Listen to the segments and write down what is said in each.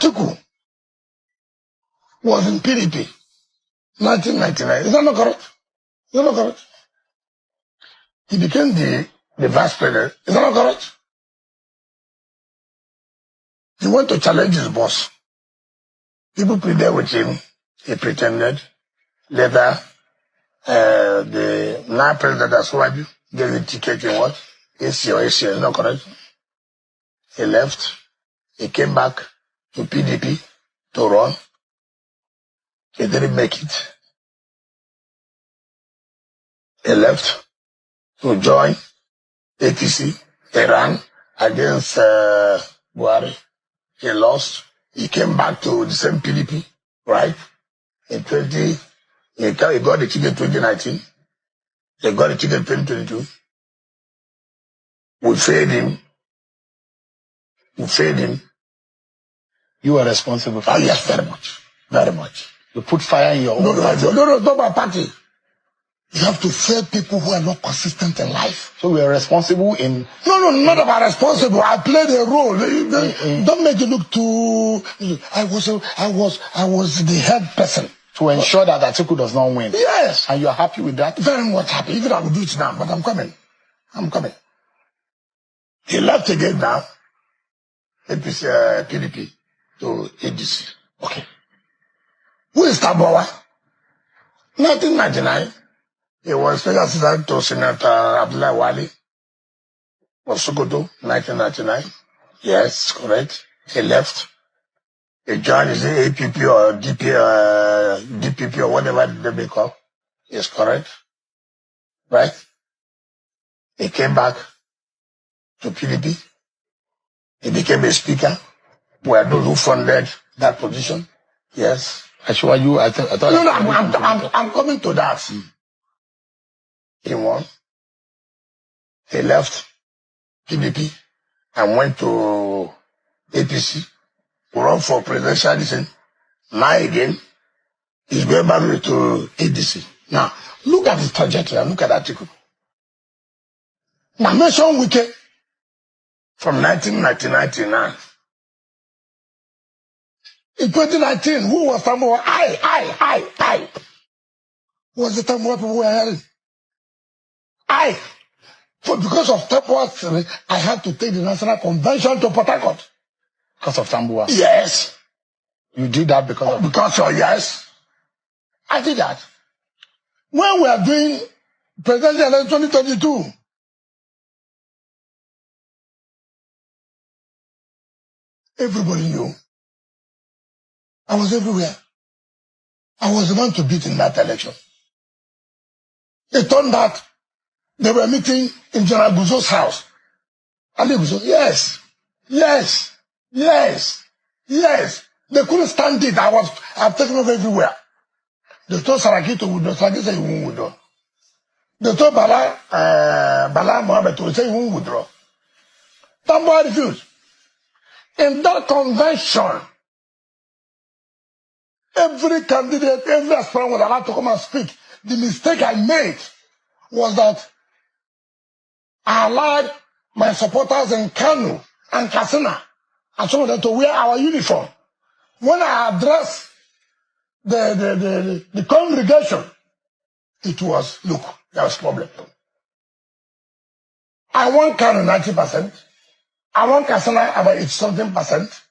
Atiku was in PDP, 1999. Is that not correct? Is that not correct? He became the vice president. Is that not correct? He went to challenge his boss. People pleaded with him. He pretended. Later, the now president Aswaju gave the ticket in what? AC or AC, is not correct? He left. He came back to PDP to run. He didn't make it. He left to join ATC. He ran against Buhari. He lost. He came back to the same PDP, right? He got the ticket in 2019. He got the ticket in 2022. We failed him. You were responsible for it. Yes, very much. Very much. You put fire in your own. No, not my party. You have to fail people who are not consistent in life. So we are responsible in... No, not about responsible. I played a role. Don't make it look too... I was the head person. To ensure that Atiku does not win. Yes. And you are happy with that? Very much happy. Even I will do it now, but I'm coming. He left again now. PDP to ADC. Okay. Who is Tambuwal? 1999. He was special assistant to Senator Abdullah Wali of Sokoto, 1999. Yes, correct. He left. He joined his APP or DPP or whatever they may call. Yes, correct. Right? He came back to PDP. He became a speaker. We are those who funded that position. Yes. Actually, I thought. No, I'm coming to that. He won. He left PDP and went to APC to run for presidentialism. Now again, he's going back to ADC. Now, look at his trajectory and look at that article. Now, mention Wike from 1999 to now. In 2019, who was Tambuwal? I. Who was the Tambuwal people were held? Because of Tambuwal, I had to take the National Convention to Port Harcourt. Because of Tambuwal? Yes. You did that because of... Because of, yes. I did that. When we are doing presidential election 2022, everybody knew. I was everywhere. I was the one to beat in that election. It turned out they were meeting in General Guzo's house. Ali Guzo, yes. They couldn't stand it. I've taken over everywhere. They told Saraki to withdraw. Saraki said he won't withdraw. They told Bala Mohammed to say he won't withdraw. Tambuwal refused. In that convention, every candidate, every aspirant was allowed to come and speak. The mistake I made was that I allowed my supporters in Kano and Katsina and some of them to wear our uniform. When I addressed the congregation, it was, look, there was a problem. I want Kano 90%. I want Katsina about 80-something%.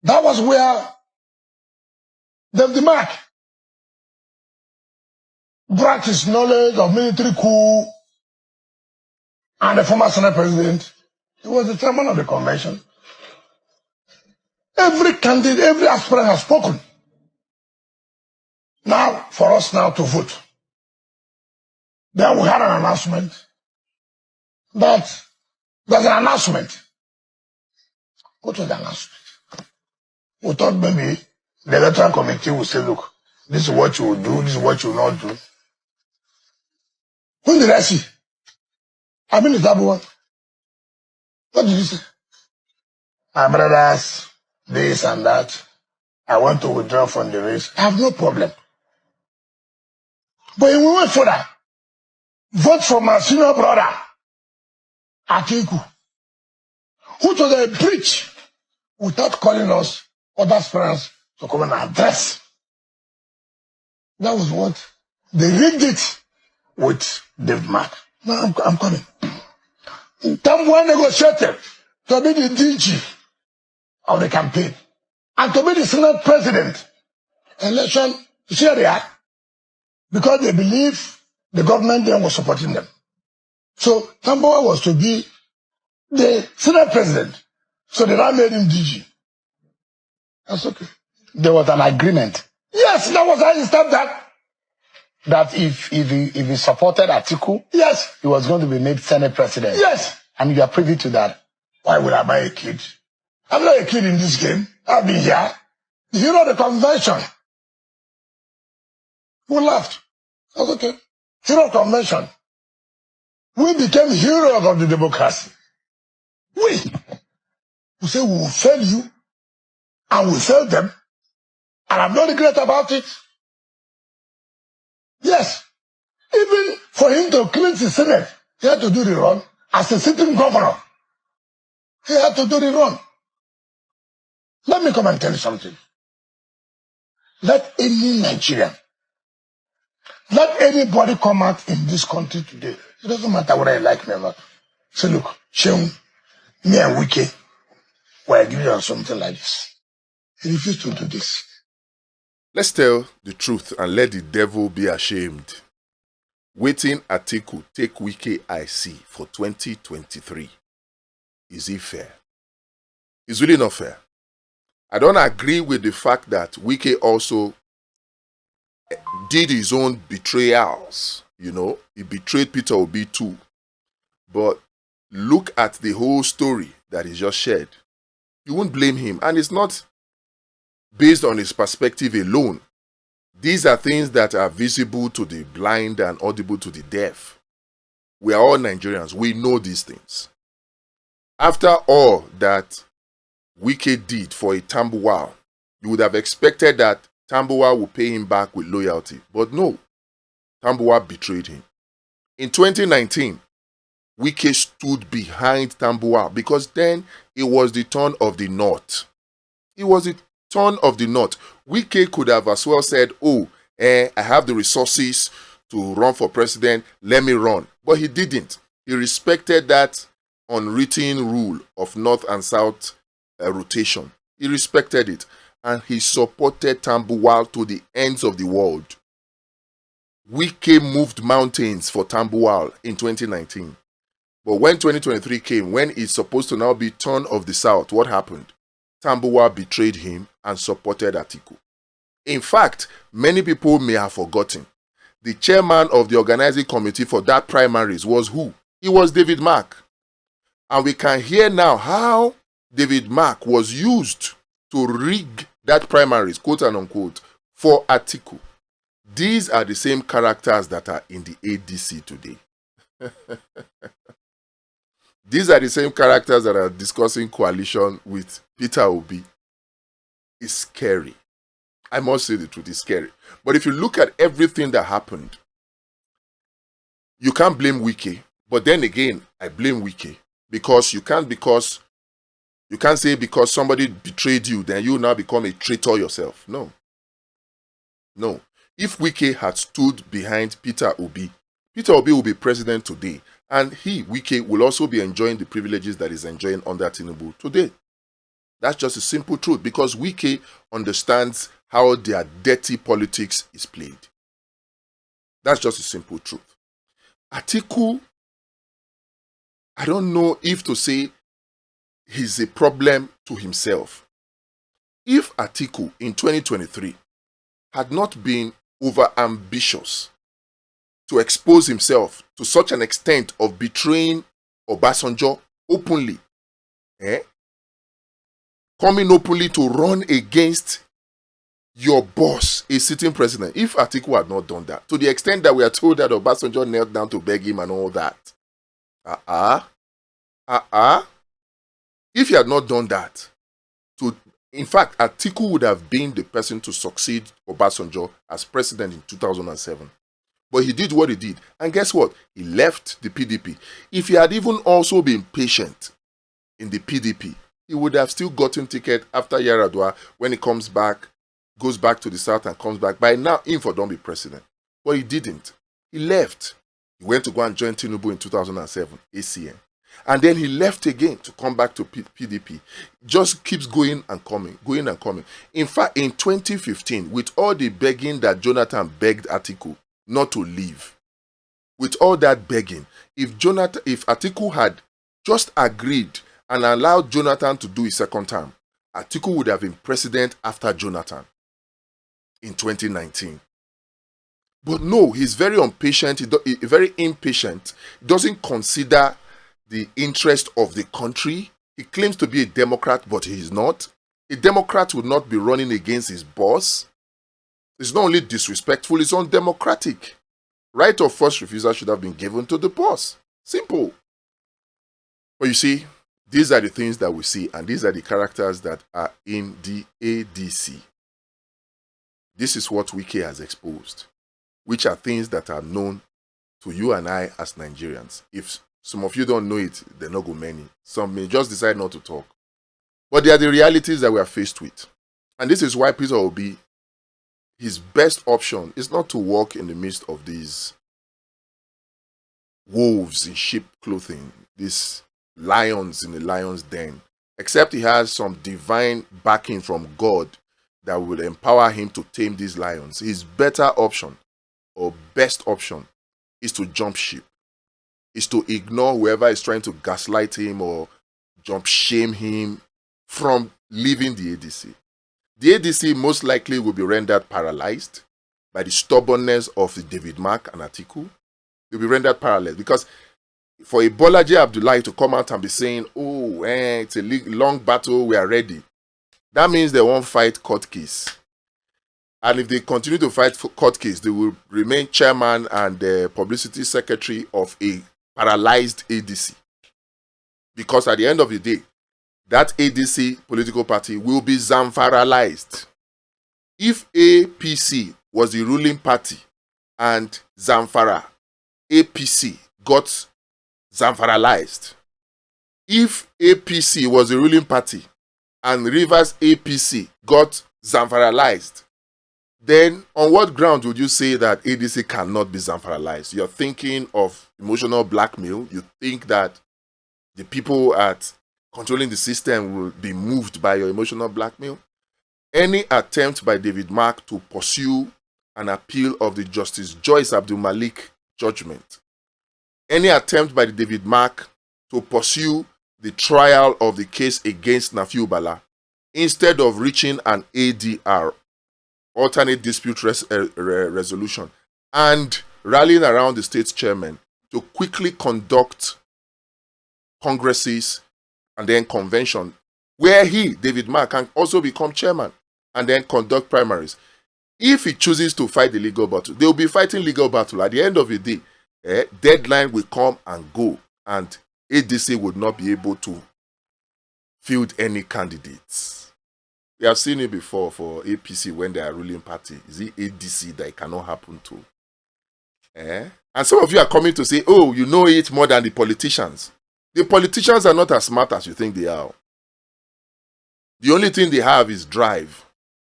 That was where David Mark brought his knowledge of military coup and the former Senate president. He was the chairman of the convention. Every candidate, every aspirant has spoken. Now, for us now to vote. Then we had an announcement that there's an announcement. What was the announcement? We thought maybe the electoral committee will say, look, this is what you will do, this is what you will not do. Who did I see? I mean, the one. What did you say? My brothers, this and that. I want to withdraw from the race. I have no problem. But we went further. Vote for my senior brother, Atiku, who to the preach without calling us, other aspirants, to come and address. That was what they rigged it with David Mark. Now I'm coming. Tambuwal negotiated to be the DG of the campaign and to be the Senate President. Election, you see how they are? Because they believe the government then was supporting them. So Tambuwal was to be the Senate President. So they now made him DG. That's okay. There was an agreement. Yes, that was how he stopped that. That if he supported Atiku, yes, he was going to be made Senate President. Yes. And you are privy to that. Why would I buy a kid? I'm not a kid in this game. I've been here. You know the convention. We laughed. That's okay. Hero convention. We became heroes of the democracy. We say we will fail you and we fail them. And I'm not regret about it. Yes. Even for him to cleanse the Senate, he had to do the run as a sitting governor. He had to do the run. Let me come and tell you something. Let any Nigerian, let anybody come out in this country today. It doesn't matter whether I like me or not. Say, look, Sheung, me and Wike were agreeing on something like this. He refused to do this. Let's tell the truth and let the devil be ashamed. Waiting Atiku take Wike IC for 2023. Is it fair? It's really not fair. I don't agree with the fact that Wike also did his own betrayals. You know, he betrayed Peter Obi too. But look at the whole story that he just shared. You won't blame him. And it's not based on his perspective alone. These are things that are visible to the blind and audible to the deaf. We are all Nigerians. We know these things. After all that Wike did for a Tambuwal, you would have expected that Tambuwal would pay him back with loyalty. But no, Tambuwal betrayed him. In 2019, Wike stood behind Tambuwal because then it was the turn of the North. It was the turn of the North. Wike could have as well said, I have the resources to run for president, let me run. But he didn't. He respected that unwritten rule of North and South rotation. He respected it. And he supported Tambuwal to the ends of the world. Wike moved mountains for Tambuwal in 2019. But when 2023 came, when it's supposed to now be turn of the South, what happened? Tambuwal betrayed him and supported Atiku. In fact, many people may have forgotten. The chairman of the organizing committee for that primaries was who? It was David Mark. And we can hear now how David Mark was used to rig that primaries, quote and unquote, for Atiku. These are the same characters that are in the ADC today. These are the same characters that are discussing coalition with Peter Obi. It's scary. I must say the truth, it's scary. But if you look at everything that happened, you can't blame Wike. But then again, I blame Wike. Because you can't say because somebody betrayed you, then you now become a traitor yourself. No. No. If Wike had stood behind Peter Obi will be president today. And Wike, will also be enjoying the privileges that he's enjoying under Tinubu today. That's just a simple truth. Because Wike understands how their dirty politics is played. That's just a simple truth. Atiku, I don't know if to say he's a problem to himself. If Atiku in 2023 had not been over-ambitious to expose himself to such an extent of betraying Obasanjo openly, coming openly to run against your boss, a sitting president, if Atiku had not done that, to the extent that we are told that Obasanjo knelt down to beg him and all that, if he had not done that, in fact, Atiku would have been the person to succeed Obasanjo as president in 2007. But he did what he did. And guess what? He left the PDP. If he had even also been patient in the PDP, he would have still gotten ticket after Yaradua when he comes back, goes back to the south and comes back. By now, him for don't be president. But he didn't. He left. He went to go and join Tinubu in 2007, ACN. And then he left again to come back to PDP. Just keeps going and coming, going and coming. In fact, in 2015, with all the begging that Jonathan begged Atiku not to leave, with all that begging, if Atiku had just agreed and allowed Jonathan to do his second term, Atiku would have been president after Jonathan in 2019. But no, he's very impatient. Very impatient. He doesn't consider the interest of the country. He claims to be a Democrat, but he is not. A Democrat would not be running against his boss. It's not only disrespectful, it's undemocratic. Right of first refusal should have been given to the boss. Simple. But you see, these are the things that we see, and these are the characters that are in the ADC. This is what Wike has exposed, which are things that are known to you and I as Nigerians. If some of you don't know it, they're not go many. Some may just decide not to talk. But they are the realities that we are faced with. And this is why Peter Obi, his best option is not to walk in the midst of these wolves in sheep clothing, these lions in the lion's den, except he has some divine backing from God that will empower him to tame these lions. His better option or best option is to jump ship, is to ignore whoever is trying to gaslight him or jump shame him from leaving the ADC. The ADC most likely will be rendered paralyzed by the stubbornness of the David Mark and Atiku. They'll be rendered paralyzed because for a Bolaji Abdullahi to come out and be saying, oh, it's a long battle, we are ready, that means they won't fight court case. And if they continue to fight for court case, they will remain chairman and publicity secretary of a paralyzed ADC. Because at the end of the day, that ADC political party will be Zamfaralized. If APC was the ruling party and Zamfara APC got Zamfaralized, if APC was the ruling party and Rivers APC got Zamfaralized, then on what ground would you say that ADC cannot be Zamfaralized? You're thinking of emotional blackmail. You think that the people at controlling the system will be moved by your emotional blackmail? Any attempt by David Mark to pursue an appeal of the Justice Joyce Abdul Malik judgment, any attempt by the David Mark to pursue the trial of the case against Nafiu Bala, instead of reaching an ADR, alternate dispute resolution, and rallying around the state's chairman to quickly conduct congresses and then convention, where he, David Mark, can also become chairman and then conduct primaries. If he chooses to fight the legal battle, they will be fighting legal battle. At the end of the day, deadline will come and go, and ADC would not be able to field any candidates. We have seen it before for APC when they are ruling party. Is it ADC that it cannot happen to? And some of you are coming to say, oh, you know it more than the politicians. The politicians are not as smart as you think they are. The only thing they have is drive.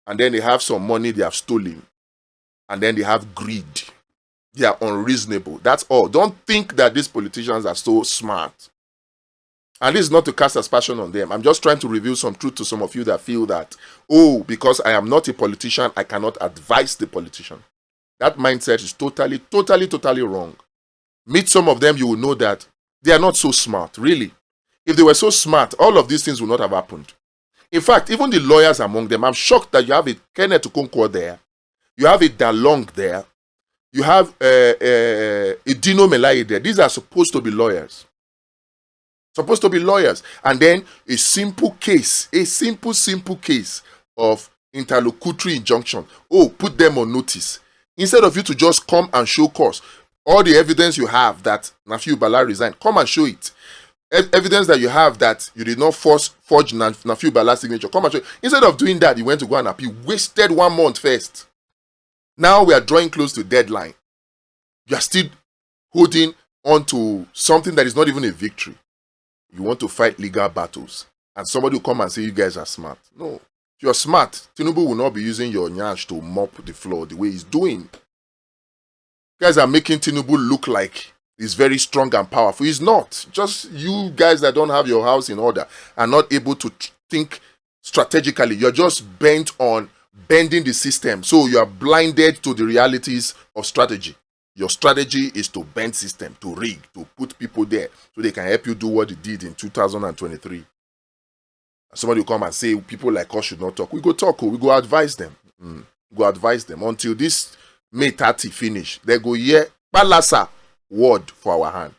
And then they have some money they have stolen. And then they have greed. They are unreasonable. That's all. Don't think that these politicians are so smart. And this is not to cast aspersion on them. I'm just trying to reveal some truth to some of you that feel that, oh, because I am not a politician, I cannot advise the politician. That mindset is totally wrong. Meet some of them, you will know that they are not so smart, really. If they were so smart, all of these things would not have happened. In fact, even the lawyers among them, I'm shocked that you have a Kenneth Okonkwo there, you have a Dalong there, you have a Dino Melaye there. These are supposed to be lawyers. Supposed to be lawyers. And then a simple case, a simple case of interlocutory injunction. Oh, put them on notice. Instead of you to just come and show cause, all the evidence you have that Nafiu Bala resigned, come and show it. Evidence that you have that you did not forge Nafiu Bala's signature, come and show it. Instead of doing that, you went to go and appeal. Wasted 1 month first. Now we are drawing close to deadline. You are still holding on to something that is not even a victory. You want to fight legal battles. and somebody will come and say you guys are smart. No. If you're smart, Tinubu will not be using your nyash to mop the floor the way he's doing. You guys are making Tinubu look like he's very strong and powerful. He's not. Just you guys that don't have your house in order are not able to think strategically. You're just bent on bending the system. So you are blinded to the realities of strategy. Your strategy is to bend system, to rig, to put people there so they can help you do what they did in 2023. Somebody will come and say people like us should not talk. We go talk, we go advise them. Go advise them until this May 30 finish. They go, yeah, balasa word for our hand.